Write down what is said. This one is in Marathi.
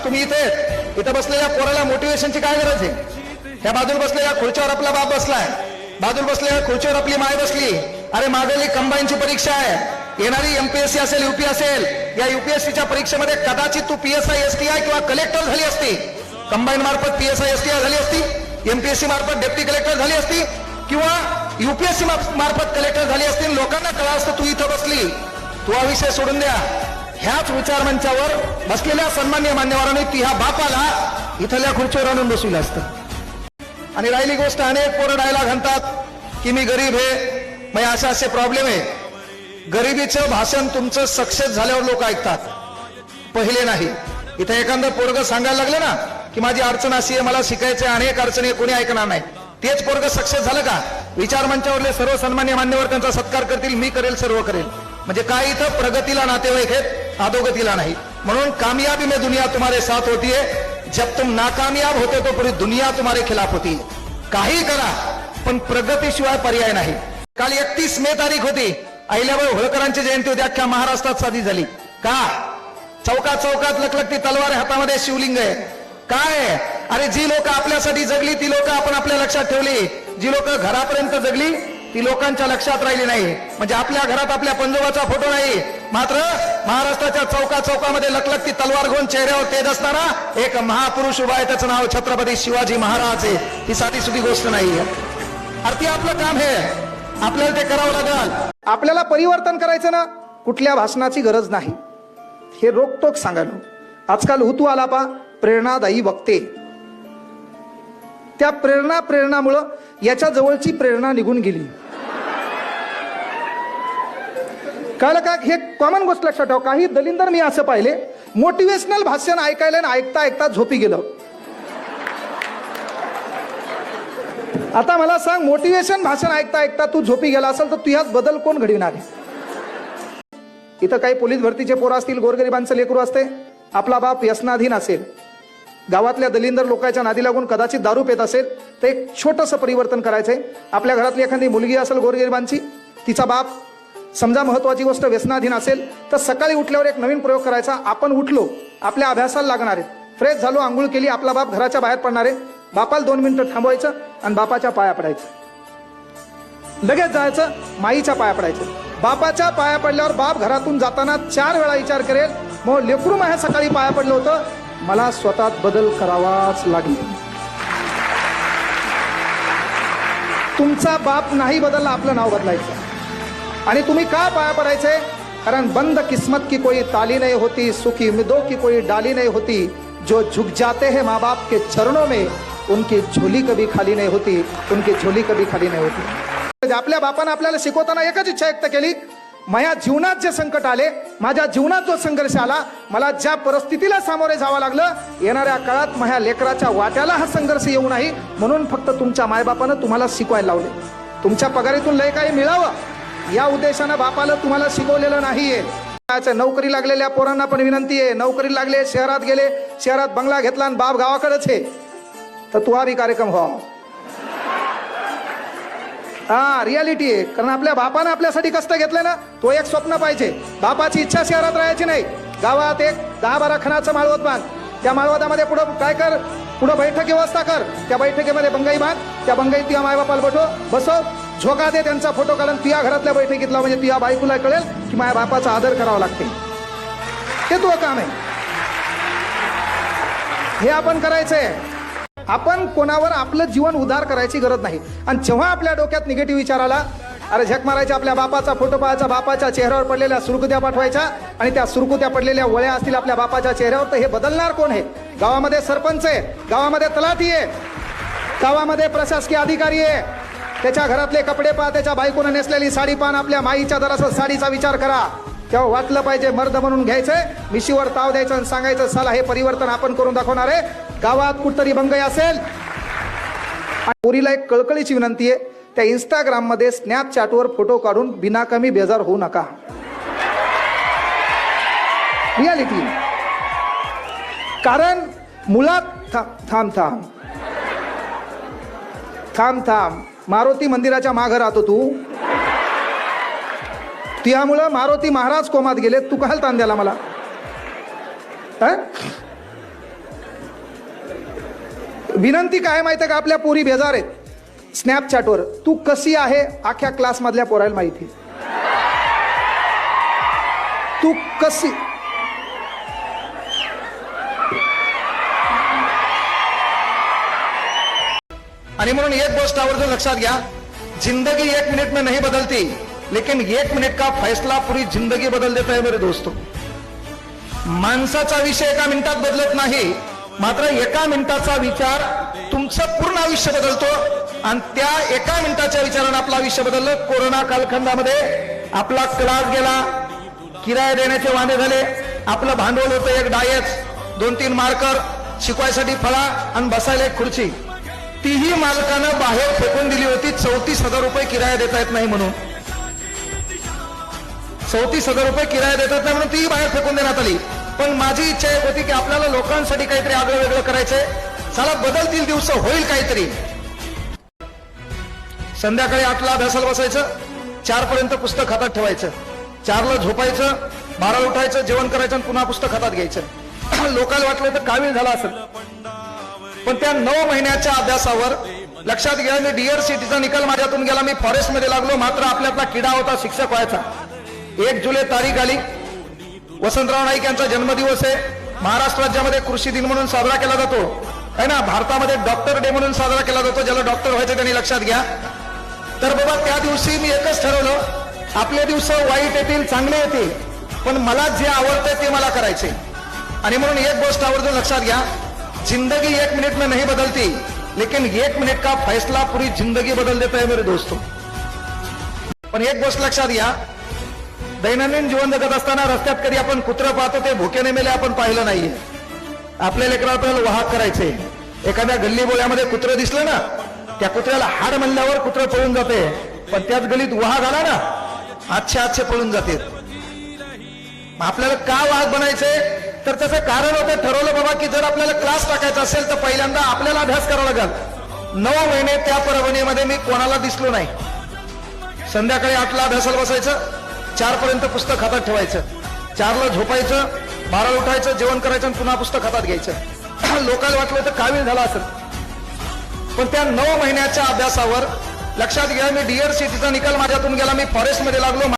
तुम्ही इथं बसलेल्या पोराला मोटिवेशनची काय गरज आहे? ह्या बाजूला बसलेल्या खुर्चीवर आपला बाप बसलाय, बाजूला बसलेल्या खुर्चीवर आपली माय बसली. अरे मागली कंबाईनची परीक्षा आहे, येणारी एमपीएससी असेल यूपी असेल, या यूपीएससीच्या परीक्षेमध्ये कदाचित तू पीएसआय एसटीआय किंवा कलेक्टर झाली असती. कंबाईन मार्फत पीएसआय एसटीआय झाली असती, एमपीएससी मार्फत डेप्टी कलेक्टर झाली असती, किंवा यूपीएससी मार्फत कलेक्टर झाली असती. लोकांना कळलं असतं तू इथं बसली. तू हा विषय सोडून द्या. ह्याच विचार मंचावर बसलेल्या सन्मान्य मान्यवरांनी ती ह्या बापाला इथल्या खुर्चीवर आणून बसविलं असतं. आणि राहिली गोष्ट, अनेक पोरं डायलॉग म्हणतात की मी गरीब आहे, मग असे प्रॉब्लेम आहे. गरिबीचं भाषण तुमचं सक्सेस झाल्यावर लोक ऐकतात, पहिले नाही. इथं एखादं पोरग सांगायला लागलं ना की माझी अडचण अशी आहे, मला शिकायचं आहे, अनेक अडचणी, कोणी ऐकणार नाही. तेच पोरग सक्सेस झालं का? विचार मंचावरले सर्व सन्मान्य मान्यवर त्यांचा सत्कार करतील, मी करेल, सर्व करेल. म्हणजे काय इथं प्रगतीला नातेवाईक आहेत, अधोगतीला नाही. म्हणून कामयाबी में दुनिया तुम्हारे साथ होती है, जब तुम नाकामयाब होते तो पूरी दुनिया तुम्हारे खिलाफ होती है. काही करा पण प्रगतीशिवाय पर्याय नाही. काल 31 मे तारीख होती, अहिल्याबाई होळकरांची जयंती होती. अख्ख्या महाराष्ट्रात साजरी झाली. का? चौकात चौकात लखलखती तलवार, हातामध्ये शिवलिंग आहे. काय? अरे जी लोक आपल्यासाठी जगली ती लोक आपण आपल्या लक्षात ठेवली, जी लोक घरापर्यंत जगली ती लोकांच्या लक्षात राहिली नाही. म्हणजे आपल्या घरात आपल्या पंजोबाचा फोटो नाही, मात्र महाराष्ट्राच्या चौका चौकामध्ये लखलखती तलवार घेऊन चेहऱ्यावर तेज असताना एक महापुरुष उभा आहे, त्याचं नाव छत्रपती शिवाजी महाराज आहे. ही साधी सुधी गोष्ट नाही. अरे आपलं काम आहे, आपल्याला ते करावं लागेल. आपल्याला परिवर्तन करायचं ना, कुठल्या भाषणाची गरज नाही. हे रोकटोक सांगायला. आजकाल हुतू आलापा प्रेरणादायी वक्ते, त्या प्रेरणामुळं याच्या जवळची प्रेरणा निघून गेली. कळलं का? हे कॉमन गोष्ट लक्षात ठेवा. काही दलिंदर मी असं पाहिले, मोटिवेशनल भाषण ऐकायला आणि ऐकता ऐकता झोपी गेलं. आता मला सांग, मोटिवेशन भाषण ऐकता ऐकता तू झोपी गेला असेल तर तू ह्यात बदल कोण घडविणार आहे? इथं काही पोलीस भरतीचे पोरं असतील, गोरगरिबांचं लेकरू असते, आपला बाप व्यसनाधीन असेल, गावातल्या दलिंदर लोकांच्या नादी लागून कदाचित दारू पेत असेल, तर एक छोटंसं परिवर्तन करायचंय. आपल्या घरातली एखादी मुलगी असेल गोरगरिबांची, तिचा बाप समजा महत्वाची गोष्ट व्यसनाधीन असेल, तर सकाळी उठल्यावर एक नवीन प्रयोग करायचा. आपण उठलो, आपल्या अभ्यासाला लागणार आहे, फ्रेश झालो, आंघोळ केली, आपला बाप घराच्या बाहेर पडणार आहे, बापाला 2 मिनिटं थांबवायचं आणि बापाच्या पाया पडायचं. लगेच जायचं, माईच्या पाया पडायचं. बापाच्या पाया पडल्यावर बाप घरातून जाताना 4 वेळा विचार करेल, मग लेकरू माझ्या सकाळी पाया पडलं होतं, मला स्वतःत बदल करावाच लागेल. तुमचा बाप नाही बदलला, आपलं नाव बदलायचं. आणि तुम्ही का पाया पडायचे? कारण बंद किस्मत की कोई ताली नहीं होती, सुखी उम्मीदों की कोई डाली नहीं होती, जो झुक जाते हैं माँ बाप के चरणों में उनकी झोली कभी खाली नहीं होती, उनकी झोली कभी खाली नहीं होती. आपल्या बापानं आपल्याला शिकवताना एकच इच्छा व्यक्त केली, माझ्या जीवनात जे संकट आले, माझ्या जीवनात जो संघर्ष आला, मला ज्या परिस्थितीला सामोरे जावं लागलं, येणाऱ्या काळात माझ्या लेकराच्या वाट्याला हा संघर्ष येऊ नाही म्हणून फक्त तुमच्या मायबापानं तुम्हाला शिकवायला लावले. तुमच्या पगारीतून लय काही मिळावं या उद्देशानं बापाला तुम्हाला शिकवलेलं नाहीये. नोकरी लागलेल्या पोरांना पण विनंती आहे, नोकरी लागले, शहरात गेले, शहरात बंगला घेतला आणि बाप गावाकडेच आहे, तर तू हा बी कार्यक्रम व्हा. हा रियालिटी आहे. कारण आपल्या बापानं आपल्यासाठी कष्ट घेतलं ना, तो एक स्वप्न पाहिजे. बापाची इच्छा शहरात राहायची नाही, गावात एक 10-12 खणाचं माळवत बांध, त्या माळवतामध्ये पुढं काय कर, पुढं बैठक व्यवस्था कर, त्या बैठकीमध्ये बंगाई बांध, त्या बंगाईत तुझ्या मायबापाला बसव, झोका दे, त्यांचा फोटो काढून तुझ्या घरातल्या बैठकीतला, म्हणजे तुझ्या बायकोला कळेल की माझ्या बापाचा आदर करावा लागते. हे तुझं काम आहे, हे आपण करायचंय. आपण कोणावर आपलं जीवन उधार करायची गरज नाही. आणि जेव्हा आपल्या डोक्यात निगेटिव्ह विचार आला, अरे झक मारायच्या, आपल्या बापाचा फोटो पाहायचा, बापाच्या चेहऱ्यावर पडलेल्या सुरकुत्या पाठवायच्या, आणि त्या सुरकुत्या पडलेल्या वळ्या असतील आपल्या बापाच्या चेहऱ्यावर, तर हे बदलणार कोण आहे? गावामध्ये सरपंच आहे, गावामध्ये तलाठी आहे, गावामध्ये प्रशासकीय अधिकारी आहे. त्याच्या घरातले कपडे पहा, त्याच्या बायकोनं नेसलेली साडी पाहा, आपल्या माईच्या जरासा साडीचा विचार करा. तेव्हा वाटलं पाहिजे मर्द म्हणून घ्यायचंय, मिशीवर ताव द्यायचं आणि सांगायचं, चला हे परिवर्तन आपण करून दाखवणार आहे. गावात कुठतरी बंगई असेल, पोरीला एक कळकळीची विनंती आहे, त्या इंस्टाग्राममध्ये स्नॅपचॅटवर फोटो काढून बिनाकामी बेजार होऊ नका. रियालिटी. कारण मुळात थांब मारुती मंदिराच्या मागं राहतो तू, त्यामुळं मारुती महाराज कोमात गेले, तू काल ताण द्याला मला? विनंती काय माहिती आहे का, आपल्या पोरी बेजार आहेत स्नॅपचॅटवर. तू कशी आहे अख्ख्या क्लास मधल्या पोरायला माहिती. तू कशी आणि म्हणून एक गोष्ट आवर्जून लक्षात घ्या, जिंदगी 1 मिनट में नहीं बदलती, लेकिन 1 मिनट का फैसला पूरी जिंदगी बदल देता है मेरे दोस्तों. माणसाचा विषय 1 मिनिटात बदलत नाही, मात्र 1 मिनिटाचा विचार तुमचं पूर्ण आयुष्य बदलतो. आणि त्या 1 मिनिटाच्या विचाराने आपलं आयुष्य बदललं. कोरोना कालखंडामध्ये आपला क्लास गेला, किराया देण्याचे वांदे झाले, आपलं भांडवल होतं एक डायच, 2-3 मार्कर, शिकवायसाठी फळा आणि बसायला एक खुर्ची. तीही मालकानं बाहेर फेकून दिली होती. 34,000 रुपये किराया देता येत नाही म्हणून. 34,000 रुपये किराया देतात नाही म्हणून तीही बाहेर फेकून देण्यात आली. पण माझी इच्छा एक होती की आपल्याला लोकांसाठी काहीतरी आगळं वेगळं करायचंय. चला बदलतील दिवस, होईल काहीतरी. संध्याकाळी 8ला अभ्यासाला बसायचं, 4 पर्यंत पुस्तक हातात ठेवायचं, 4ला झोपायचं, 12ला उठायचं, जेवण करायचं आणि पुन्हा पुस्तक हातात घ्यायचं. लोकांना वाटलं तर कावीळ झाला असेल. पण त्या 9 महिन्याच्या अभ्यासावर लक्षात घ्या, मी DRCTचा निकाल माझ्यातून गेला, मी फॉरेस्ट मध्ये लागलो, मात्र आपल्यातला किडा होता शिक्षक व्हायचा. 1 जुलै तारीख आली, वसंतराव नाईक यांचा जन्मदिवस आहे. महाराष्ट्र राज्यामध्ये कृषी दिन म्हणून साजरा केला जातो है ना. भारतामध्ये डॉक्टर डे म्हणून साजरा केला जातो. ज्याला डॉक्टर व्हायचं त्यांनी लक्षात घ्या. तर बाबा त्या दिवशी मी एकच ठरवलं, आपले दिवस वाईट येतील, चांगले येतील, पण मला जे आवडतं ते मला करायचे. आणि म्हणून एक गोष्ट आवर्जून लक्षात घ्या, जिंदगी 1 मिनट में नहीं बदलती, लेकिन 1 मिनट का फैसला पूरी जिंदगी बदल देता है मेरे दोस्तों. पण एक गोष्ट लक्षात घ्या, दैनंदिन जीवन जगत असताना रस्त्यात कधी आपण कुत्रं पाहतो, ते भुकेने मेले आपण पाहिलं नाहीये. आपल्या लेकराला आपल्याला वाहक करायचे. एखाद्या गल्ली बोळ्यामध्ये कुत्रं दिसलं ना, त्या कुत्र्याला हाड म्हणल्यावर कुत्रं पळून जाते, पण त्याच गलीत वाहक आला ना, अच्छे पळून जाते. आपल्याला का वाहक बनायचे, तर त्याचं कारण होतं, ठरवलं बाबा की जर आपल्याला क्लास टाकायचा असेल तर पहिल्यांदा आपल्याला अभ्यास करावा लागेल. 9 महिने त्या परभणीमध्ये मी कोणाला दिसलो नाही. संध्याकाळी 8ला अभ्यासाला बसायचं, 4 पर्यंत पुस्तक हातात ठेवायचं, 4ला झोपायचं, 12ला उठायचं, जेवण करायचं आणि पुन्हा पुस्तक हातात घ्यायचं. लोकांना वाटलं तर कावीळ झाला असेल. पण त्या 9 महिन्याच्या अभ्यासावर लक्षात घ्या, मी DRCTचा निकाल माझ्यातून गेला, मी फॉरेस्ट मध्ये लागलो.